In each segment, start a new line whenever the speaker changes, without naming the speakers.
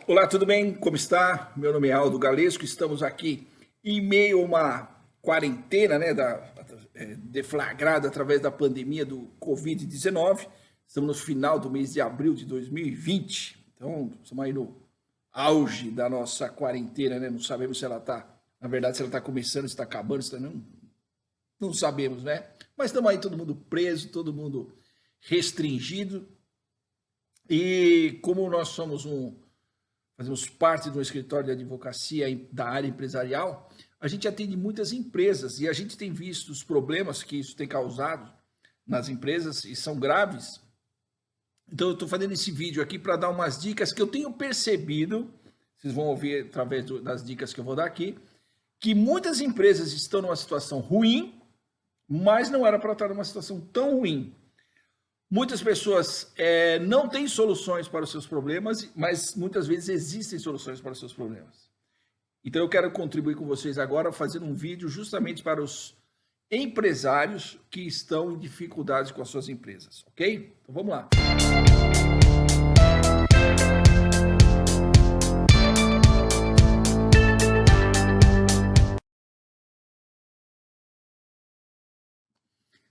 Olá, tudo bem? Como está? Meu nome é Aldo Galesco, estamos aqui em meio a uma quarentena, deflagrada através da pandemia do Covid-19. Estamos no final do mês de abril de 2020, então estamos aí no auge da nossa quarentena, né? Não sabemos se ela está, na verdade, se ela está começando, se está acabando, se está não sabemos, né? Mas estamos aí todo mundo preso, todo mundo restringido. E como nós fazemos parte de um escritório de advocacia da área empresarial, a gente atende muitas empresas e a gente tem visto os problemas que isso tem causado nas empresas e são graves. Então eu estou fazendo esse vídeo aqui para dar umas dicas que eu tenho percebido, vocês vão ouvir através das dicas que eu vou dar aqui, que muitas empresas estão numa situação ruim, mas não era para estar numa situação tão ruim. Muitas pessoas não têm soluções para os seus problemas, mas muitas vezes existem soluções para os seus problemas. Então eu quero contribuir com vocês agora fazendo um vídeo justamente para os empresários que estão em dificuldades com as suas empresas, ok? Então vamos lá.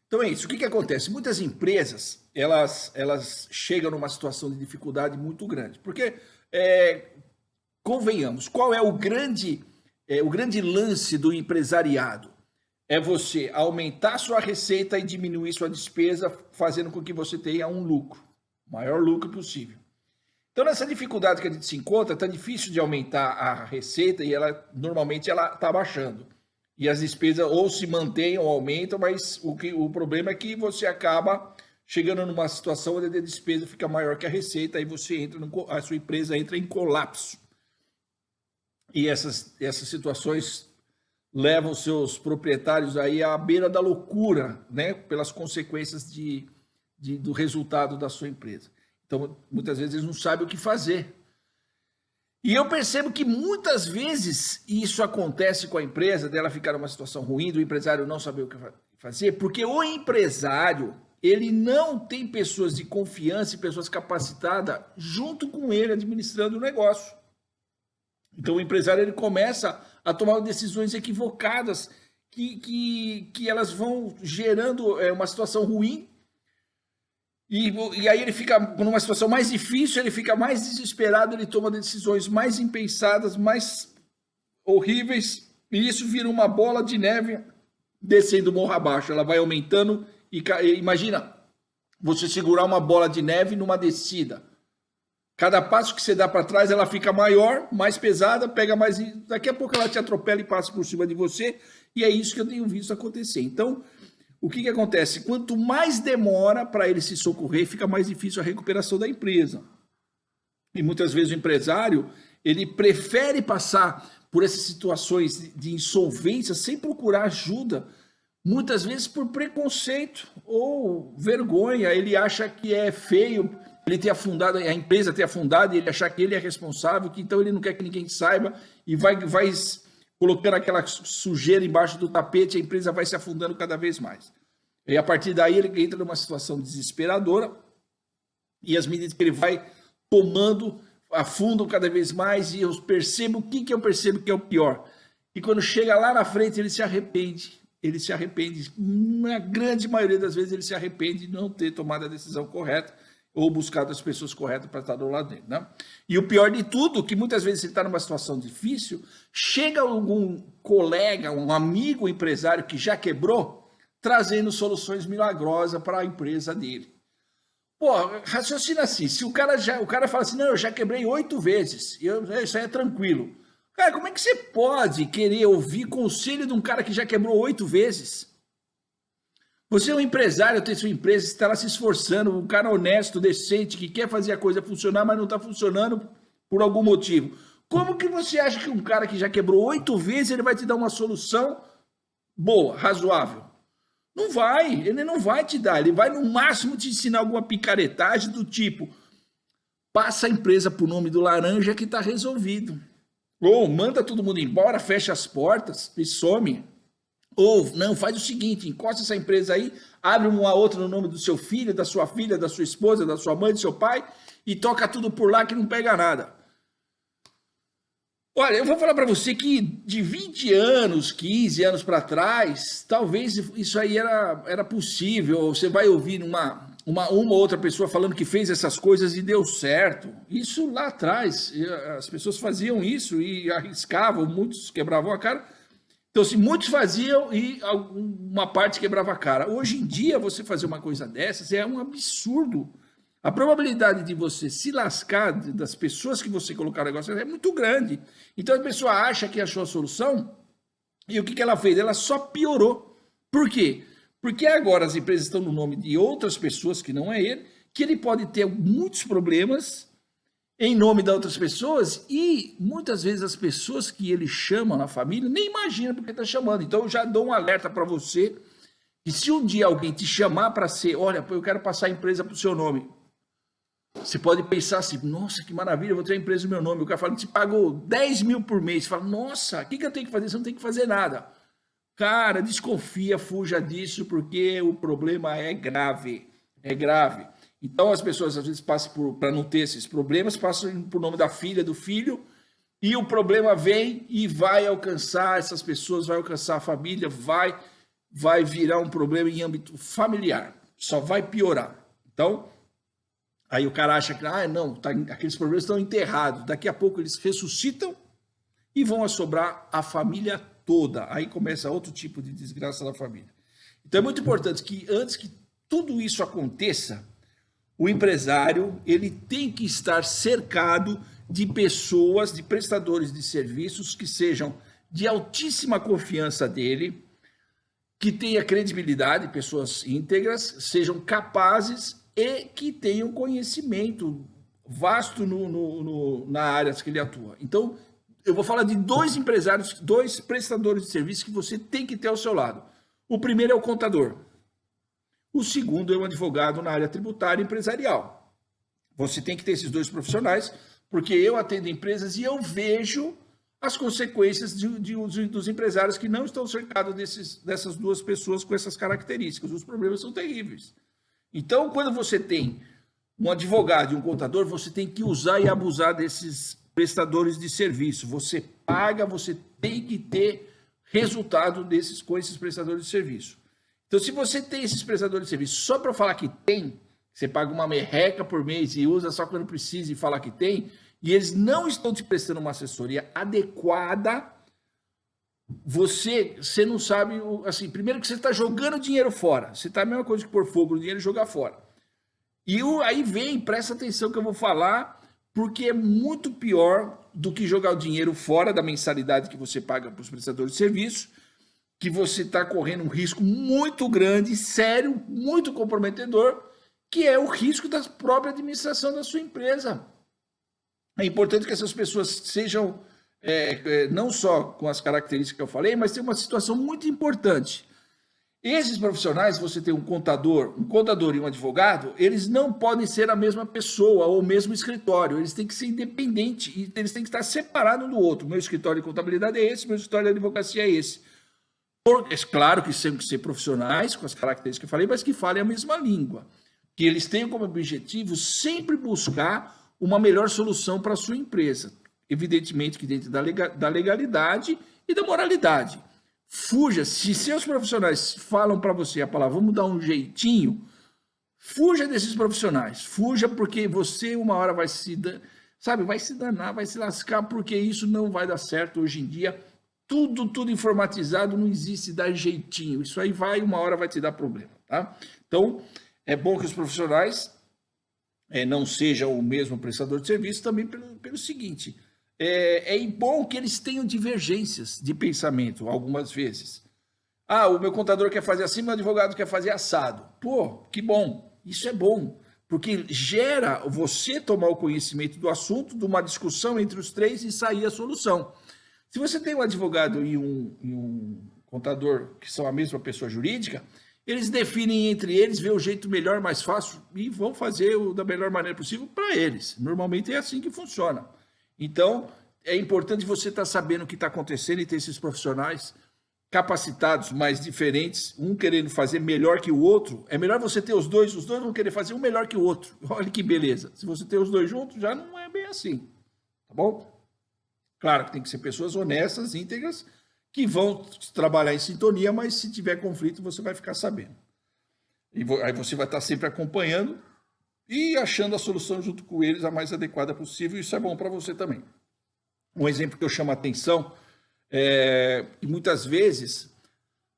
Então é isso. O que acontece? Muitas empresas, elas chegam numa situação de dificuldade muito grande. Porque, convenhamos, qual é o grande lance do empresariado? É você aumentar sua receita e diminuir sua despesa, fazendo com que você tenha um lucro, o maior lucro possível. Então, nessa dificuldade que a gente se encontra, está difícil de aumentar a receita e normalmente ela está baixando. E as despesas ou se mantêm ou aumentam, mas o problema é que você acaba chegando numa situação onde a despesa fica maior que a receita, e a sua empresa entra em colapso. E essas situações levam seus proprietários aí à beira da loucura, né? Pelas consequências do resultado da sua empresa. Então, muitas vezes eles não sabem o que fazer. E eu percebo que muitas vezes isso acontece com a empresa, dela ficar numa situação ruim, do empresário não saber o que fazer, porque o empresário, ele não tem pessoas de confiança e pessoas capacitadas junto com ele administrando o negócio. Então o empresário ele começa a tomar decisões equivocadas que elas vão gerando uma situação ruim. E aí ele fica numa situação mais difícil, ele fica mais desesperado, ele toma decisões mais impensadas, mais horríveis, e isso vira uma bola de neve descendo morro abaixo. Ela vai aumentando e imagina você segurar uma bola de neve numa descida. Cada passo que você dá para trás, ela fica maior, mais pesada, pega mais... Daqui a pouco ela te atropela e passa por cima de você, e é isso que eu tenho visto acontecer. Então, o que acontece? Quanto mais demora para ele se socorrer, fica mais difícil a recuperação da empresa. E muitas vezes o empresário, ele prefere passar por essas situações de insolvência sem procurar ajuda, muitas vezes por preconceito ou vergonha. Ele acha que é feio ele ter afundado, a empresa ter afundado, e ele achar que ele é responsável, que então ele não quer que ninguém saiba, e vai colocando aquela sujeira embaixo do tapete, a empresa vai se afundando cada vez mais. E a partir daí ele entra numa situação desesperadora, e as medidas que ele vai tomando afundam cada vez mais, e eu percebo o que eu percebo que é o pior. E quando chega lá na frente, ele se arrepende, na grande maioria das vezes ele se arrepende de não ter tomado a decisão correta, ou buscado as pessoas corretas para estar do lado dele, né? E o pior de tudo, que muitas vezes ele está numa situação difícil, chega algum colega, um amigo empresário que já quebrou, trazendo soluções milagrosas para a empresa dele. Pô, raciocina assim, se o cara fala assim, não, eu já quebrei 8 vezes, isso aí é tranquilo. Cara, como é que você pode querer ouvir conselho de um cara que já quebrou 8 vezes? Você é um empresário, tem sua empresa, está lá se esforçando, um cara honesto, decente, que quer fazer a coisa funcionar, mas não está funcionando por algum motivo. Como que você acha que um cara que já quebrou 8 vezes, ele vai te dar uma solução boa, razoável? Não vai, ele não vai te dar, ele vai no máximo te ensinar alguma picaretagem do tipo, passa a empresa para o nome do laranja que está resolvido. Ou manda todo mundo embora, fecha as portas e some. Ou, não, faz o seguinte, encosta essa empresa aí, abre uma outra no nome do seu filho, da sua filha, da sua esposa, da sua mãe, do seu pai, e toca tudo por lá que não pega nada. Olha, eu vou falar para você que de 20 anos, 15 anos para trás, talvez isso aí era possível. Você vai ouvir uma outra pessoa falando que fez essas coisas e deu certo. Isso lá atrás, as pessoas faziam isso e arriscavam, muitos quebravam a cara. Então, assim, muitos faziam e uma parte quebrava a cara. Hoje em dia, você fazer uma coisa dessas é um absurdo. A probabilidade de você se lascar das pessoas que você colocar no negócio é muito grande. Então, a pessoa acha que achou a solução e o que ela fez? Ela só piorou. Por quê? Porque agora as empresas estão no nome de outras pessoas que não é ele, que ele pode ter muitos problemas em nome de outras pessoas e muitas vezes as pessoas que ele chama na família nem imaginam porque está chamando. Então eu já dou um alerta para você que se um dia alguém te chamar para ser, olha, eu quero passar a empresa para o seu nome, você pode pensar assim, nossa, que maravilha, eu vou ter a empresa no meu nome. O cara fala, te pagou 10 mil por mês. Você fala, nossa, o que eu tenho que fazer? Você não tem que fazer nada. Cara, desconfia, fuja disso, porque o problema é grave. É grave. Então as pessoas às vezes passam para não ter esses problemas, passam por nome da filha, do filho, e o problema vem e vai alcançar essas pessoas, vai alcançar a família, vai virar um problema em âmbito familiar. Só vai piorar. Então, aí o cara acha que, não, aqueles problemas estão enterrados. Daqui a pouco eles ressuscitam e vão assombrar a família toda. Aí começa outro tipo de desgraça da família. Então é muito importante que antes que tudo isso aconteça, o empresário ele tem que estar cercado de pessoas, de prestadores de serviços que sejam de altíssima confiança dele, que tenha credibilidade, pessoas íntegras, sejam capazes e que tenham conhecimento vasto na área que ele atua. Então, eu vou falar de dois empresários, dois prestadores de serviço que você tem que ter ao seu lado. O primeiro é o contador. O segundo é um advogado na área tributária e empresarial. Você tem que ter esses dois profissionais, porque eu atendo empresas e eu vejo as consequências dos empresários que não estão cercados dessas duas pessoas com essas características. Os problemas são terríveis. Então, quando você tem um advogado e um contador, você tem que usar e abusar desses prestadores de serviço. Você paga, você tem que ter resultado com esses prestadores de serviço. Então, se você tem esses prestadores de serviço só para falar que tem, você paga uma merreca por mês e usa só quando precisa e fala que tem, e eles não estão te prestando uma assessoria adequada, você não sabe, assim, primeiro que você está jogando dinheiro fora, você está a mesma coisa que pôr fogo no dinheiro e jogar fora. E aí presta atenção que eu vou falar, porque é muito pior do que jogar o dinheiro fora da mensalidade que você paga para os prestadores de serviço, que você está correndo um risco muito grande, sério, muito comprometedor, que é o risco da própria administração da sua empresa. É importante que essas pessoas sejam, não só com as características que eu falei, mas tem uma situação muito importante. Esses profissionais, você tem um contador e um advogado, eles não podem ser a mesma pessoa ou o mesmo escritório, eles têm que ser independentes, e eles têm que estar separados um do outro. Meu escritório de contabilidade é esse, meu escritório de advocacia é esse. É claro que têm que ser profissionais, com as características que eu falei, mas que falem a mesma língua. Que eles tenham como objetivo sempre buscar uma melhor solução para a sua empresa. Evidentemente que dentro da legalidade e da moralidade. Fuja, se seus profissionais falam para você a palavra, vamos dar um jeitinho, fuja desses profissionais. Fuja porque você uma hora vai se danar, vai se lascar, porque isso não vai dar certo hoje em dia. Tudo informatizado, não existe dar jeitinho. Isso aí uma hora vai te dar problema, tá? Então, é bom que os profissionais não sejam o mesmo prestador de serviço também pelo seguinte, é bom que eles tenham divergências de pensamento, algumas vezes. O meu contador quer fazer assim, meu advogado quer fazer assado. Pô, que bom, isso é bom, porque gera você tomar o conhecimento do assunto, de uma discussão entre os três e sair a solução. Se você tem um advogado e um contador que são a mesma pessoa jurídica, eles definem entre eles, vê o jeito melhor, mais fácil e vão fazer da melhor maneira possível para eles. Normalmente é assim que funciona. Então, é importante você estar sabendo o que está acontecendo e ter esses profissionais capacitados, mais diferentes, um querendo fazer melhor que o outro. É melhor você ter os dois vão querer fazer um melhor que o outro. Olha que beleza. Se você ter os dois juntos, já não é bem assim. Tá bom? Claro que tem que ser pessoas honestas, íntegras, que vão trabalhar em sintonia, mas se tiver conflito, você vai ficar sabendo. E aí você vai estar sempre acompanhando e achando a solução junto com eles a mais adequada possível, e isso é bom para você também. Um exemplo que eu chamo a atenção é que muitas vezes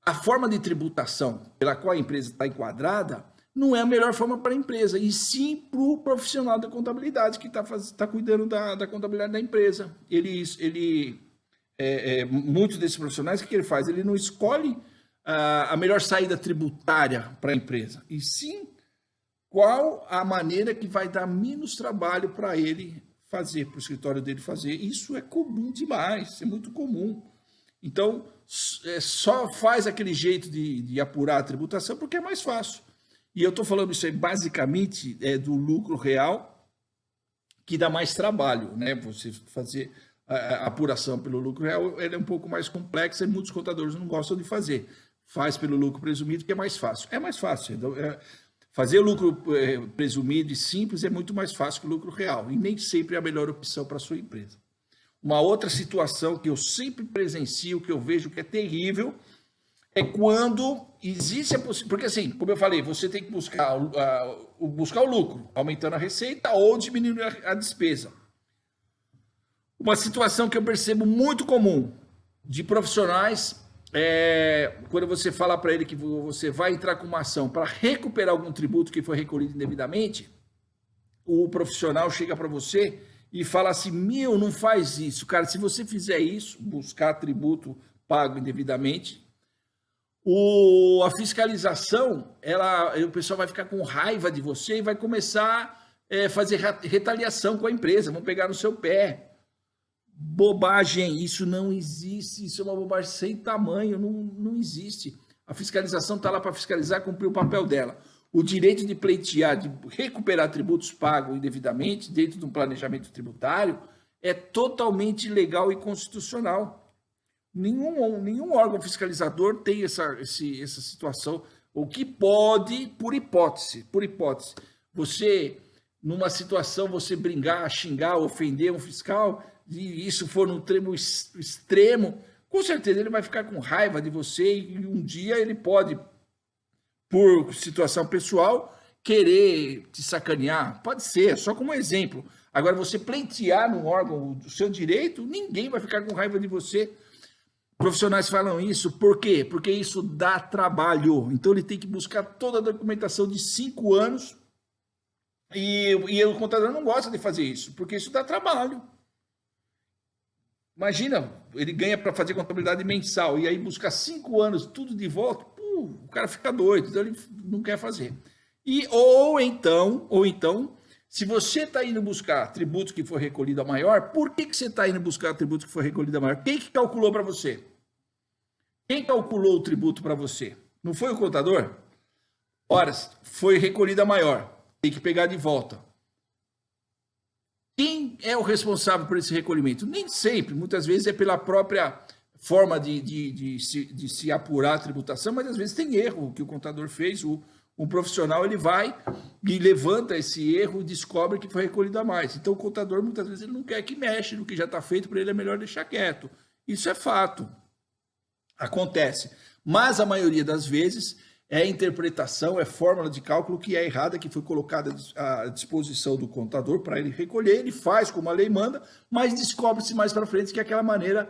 a forma de tributação pela qual a empresa está enquadrada não é a melhor forma para a empresa, e sim para o profissional da contabilidade que está cuidando da contabilidade da empresa. Muitos desses profissionais, o que ele faz? Ele não escolhe a melhor saída tributária para a empresa, e sim qual a maneira que vai dar menos trabalho para ele fazer, para o escritório dele fazer. Isso é comum demais, é muito comum. Então, só faz aquele jeito de apurar a tributação porque é mais fácil. E eu estou falando isso aí basicamente do lucro real, que dá mais trabalho, né? Você fazer a apuração pelo lucro real, ele é um pouco mais complexa e muitos contadores não gostam de fazer. Faz pelo lucro presumido, que é mais fácil. É mais fácil. Então, fazer lucro presumido e simples é muito mais fácil que o lucro real, e nem sempre é a melhor opção para a sua empresa. Uma outra situação que eu sempre presencio, que eu vejo que é terrível, é quando existe a possibilidade. Porque, assim, como eu falei, você tem que buscar o lucro, aumentando a receita ou diminuindo a despesa. Uma situação que eu percebo muito comum de profissionais, quando você fala para ele que você vai entrar com uma ação para recuperar algum tributo que foi recolhido indevidamente, o profissional chega para você e fala assim: não faz isso, cara. Se você fizer isso, buscar tributo pago indevidamente, a fiscalização, o pessoal vai ficar com raiva de você e vai começar a fazer retaliação com a empresa, vão pegar no seu pé. Bobagem, isso não existe, isso é uma bobagem sem tamanho, não existe. A fiscalização está lá para fiscalizar, cumprir o papel dela. O direito de pleitear, de recuperar tributos pagos indevidamente dentro de um planejamento tributário é totalmente legal e constitucional. Nenhum órgão fiscalizador tem essa situação. O que pode, por hipótese, você, numa situação, você brincar, xingar, ofender um fiscal, e isso for no extremo, com certeza ele vai ficar com raiva de você e um dia ele pode, por situação pessoal, querer te sacanear. Pode ser, só como exemplo. Agora, você pleitear no órgão do seu direito, ninguém vai ficar com raiva de você. Profissionais falam isso, por quê? Porque isso dá trabalho. Então, ele tem que buscar toda a documentação de 5 anos e o contador não gosta de fazer isso, porque isso dá trabalho. Imagina, ele ganha para fazer contabilidade mensal e aí buscar 5 anos tudo de volta, o cara fica doido, então ele não quer fazer. Ou então, se você está indo buscar tributo que foi recolhido a maior, por que você está indo buscar tributo que foi recolhido a maior? Quem que calculou para você? Quem calculou o tributo para você? Não foi o contador? Ora, foi recolhida a maior, tem que pegar de volta. Quem é o responsável por esse recolhimento? Nem sempre, muitas vezes é pela própria forma de se apurar a tributação, mas às vezes tem erro que o contador fez, um profissional ele vai e levanta esse erro e descobre que foi recolhido a mais. Então o contador muitas vezes ele não quer que mexa no que já está feito, para ele é melhor deixar quieto. Isso é fato, acontece. Mas a maioria das vezes é interpretação, é fórmula de cálculo que é errada, que foi colocada à disposição do contador para ele recolher, ele faz como a lei manda, mas descobre-se mais para frente que aquela maneira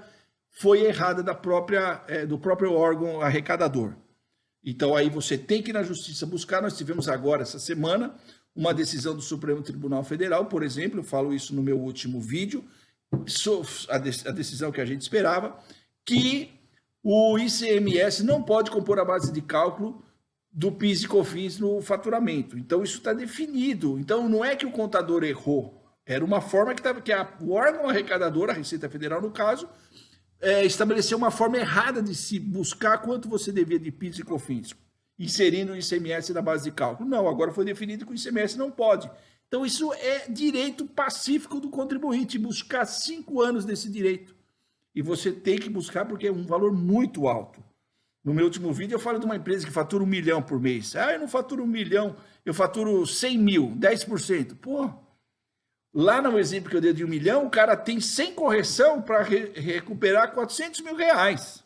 foi errada do próprio órgão arrecadador. Então aí você tem que ir na justiça buscar. Nós tivemos agora, essa semana, uma decisão do Supremo Tribunal Federal, por exemplo, eu falo isso no meu último vídeo, a decisão que a gente esperava, que o ICMS não pode compor a base de cálculo do PIS e COFINS no faturamento. Então isso está definido. Então não é que o contador errou, era uma forma o órgão arrecadador, a Receita Federal no caso, estabeleceu uma forma errada de se buscar quanto você devia de PIS e COFINS, inserindo o ICMS na base de cálculo. Não, agora foi definido que o ICMS não pode. Então isso é direito pacífico do contribuinte, buscar 5 anos desse direito. E você tem que buscar porque é um valor muito alto. No meu último vídeo eu falo de uma empresa que fatura 1 milhão por mês. Eu não faturo 1 milhão, eu faturo 100 mil, 10%. Pô, Lá no exemplo que eu dei de 1 milhão, o cara tem sem correção para recuperar 400 mil reais.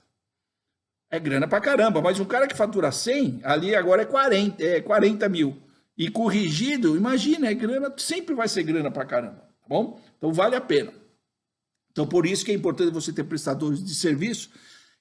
É grana pra caramba, mas um cara que fatura 100, ali agora é 40 mil. E corrigido, imagina, é grana, sempre vai ser grana pra caramba, tá bom? Então vale a pena. Então por isso que é importante você ter prestadores de serviço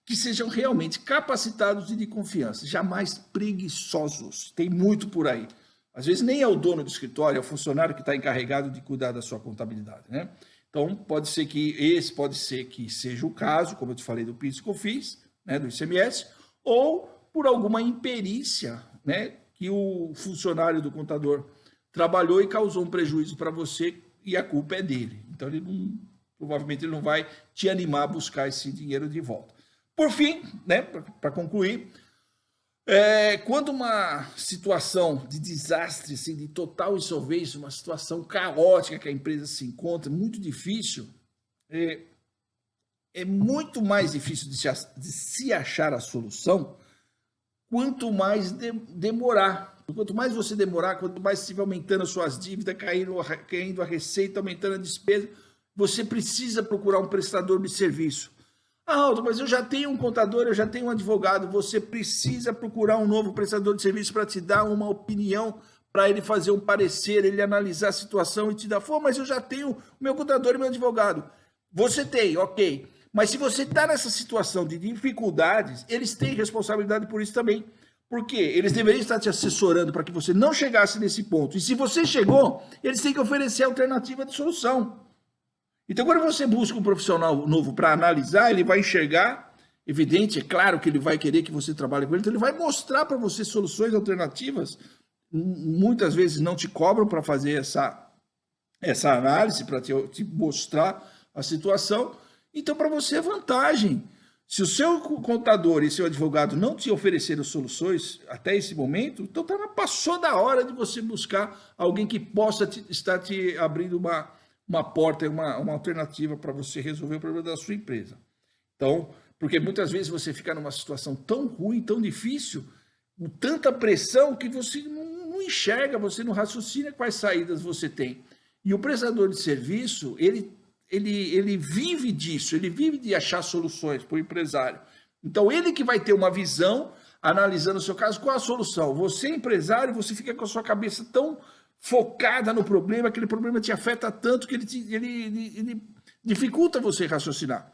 que sejam realmente capacitados e de confiança, jamais preguiçosos. Tem muito por aí. Às vezes nem é o dono do escritório, é o funcionário que está encarregado de cuidar da sua contabilidade, né? Então pode ser que seja o caso, como eu te falei do PIS e COFINS, né, do ICMS, ou por alguma imperícia, né, que o funcionário do contador trabalhou e causou um prejuízo para você e a culpa é dele. Então provavelmente ele não vai te animar a buscar esse dinheiro de volta. Por fim, né, para concluir, quando uma situação de desastre, assim, de total insolvência, uma situação caótica que a empresa se encontra, muito difícil, é muito mais difícil de se achar a solução quanto mais demorar. Quanto mais você demorar, quanto mais você estiver aumentando as suas dívidas, caindo a receita, aumentando a despesa, você precisa procurar um prestador de serviço. Ah, Aldo, mas eu já tenho um contador, eu já tenho um advogado. Você precisa procurar um novo prestador de serviço para te dar uma opinião, para ele fazer um parecer, ele analisar a situação e te dar, mas eu já tenho o meu contador e meu advogado. Você tem, ok. Mas se você está nessa situação de dificuldades, eles têm responsabilidade por isso também. Porque eles deveriam estar te assessorando para que você não chegasse nesse ponto. E se você chegou, eles têm que oferecer alternativa de solução. Então, quando você busca um profissional novo para analisar, ele vai enxergar, evidente, é claro que ele vai querer que você trabalhe com ele, então ele vai mostrar para você soluções alternativas, muitas vezes não te cobram para fazer essa análise, para te mostrar a situação, então para você é vantagem. Se o seu contador e seu advogado não te ofereceram soluções até esse momento, então passou da hora de você buscar alguém que possa estar te abrindo uma porta, uma alternativa para você resolver o problema da sua empresa. Então, porque muitas vezes você fica numa situação tão ruim, tão difícil, com tanta pressão que você não enxerga, você não raciocina quais saídas você tem. E o prestador de serviço, ele vive disso, ele vive de achar soluções para o empresário. Então, ele que vai ter uma visão, analisando o seu caso, qual a solução? Você, empresário, você fica com a sua cabeça tão focada no problema, aquele problema te afeta tanto que ele dificulta você raciocinar.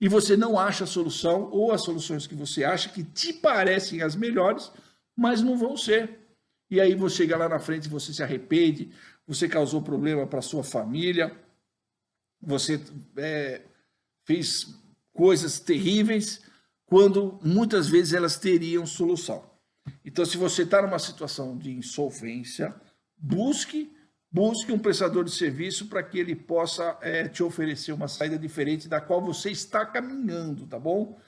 E você não acha a solução, ou as soluções que você acha que te parecem as melhores, mas não vão ser. E aí você chega lá na frente e você se arrepende, você causou problema para a sua família, você fez coisas terríveis, quando muitas vezes elas teriam solução. Então, se você está numa situação de insolvência, busque um prestador de serviço para que ele possa te oferecer uma saída diferente da qual você está caminhando, tá bom?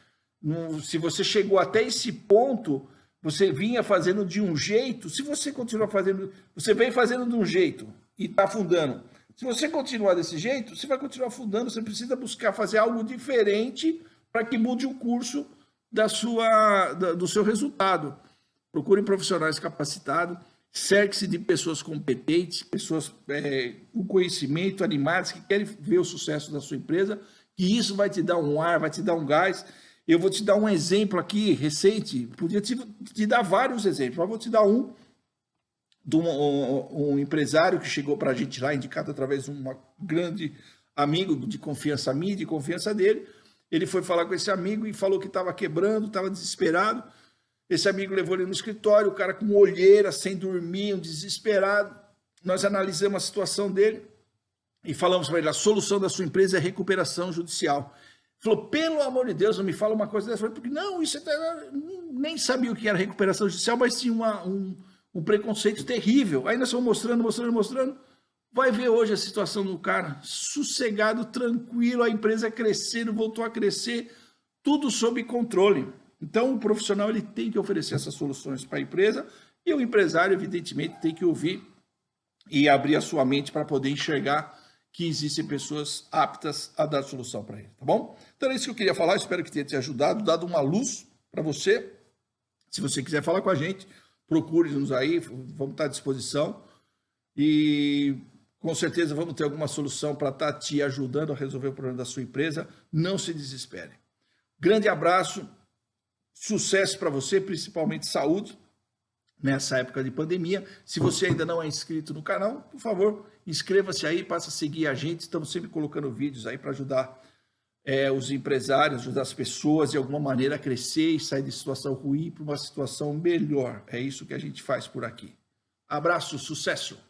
Se você chegou até esse ponto, você vinha fazendo de um jeito, se você continuar fazendo, você vem fazendo de um jeito e está afundando. Se você continuar desse jeito, você vai continuar afundando, você precisa buscar fazer algo diferente para que mude o curso do seu resultado. Procure profissionais capacitados, cerque-se de pessoas competentes, pessoas com conhecimento, animadas, que querem ver o sucesso da sua empresa, que isso vai te dar um ar, vai te dar um gás. Eu vou te dar um exemplo aqui, recente, podia te dar vários exemplos, mas vou te dar de um empresário que chegou para a gente lá, indicado através de um grande amigo de confiança minha, de confiança dele. Ele foi falar com esse amigo e falou que estava quebrando, estava desesperado. Esse amigo levou ele no escritório, o cara com olheira, sem dormir, um desesperado. Nós analisamos a situação dele e falamos para ele, a solução da sua empresa é recuperação judicial. Ele falou, pelo amor de Deus, não me fala uma coisa dessa. Eu falei, porque não, nem sabia o que era recuperação judicial, mas tinha um preconceito terrível. Aí nós fomos mostrando. Vai ver hoje a situação do cara, sossegado, tranquilo, a empresa crescendo, voltou a crescer, tudo sob controle. Então, o profissional ele tem que oferecer essas soluções para a empresa e o empresário, evidentemente, tem que ouvir e abrir a sua mente para poder enxergar que existem pessoas aptas a dar solução para ele, tá bom? Então, é isso que eu queria falar, espero que tenha te ajudado, dado uma luz para você. Se você quiser falar com a gente, procure-nos aí, vamos estar à disposição. E Com certeza vamos ter alguma solução para estar te ajudando a resolver o problema da sua empresa. Não se desespere. Grande abraço, sucesso para você, principalmente saúde nessa época de pandemia. Se você ainda não é inscrito no canal, por favor, inscreva-se aí, passa a seguir a gente. Estamos sempre colocando vídeos aí para ajudar os empresários, ajudar as pessoas de alguma maneira a crescer e sair de situação ruim para uma situação melhor. É isso que a gente faz por aqui. Abraço, sucesso!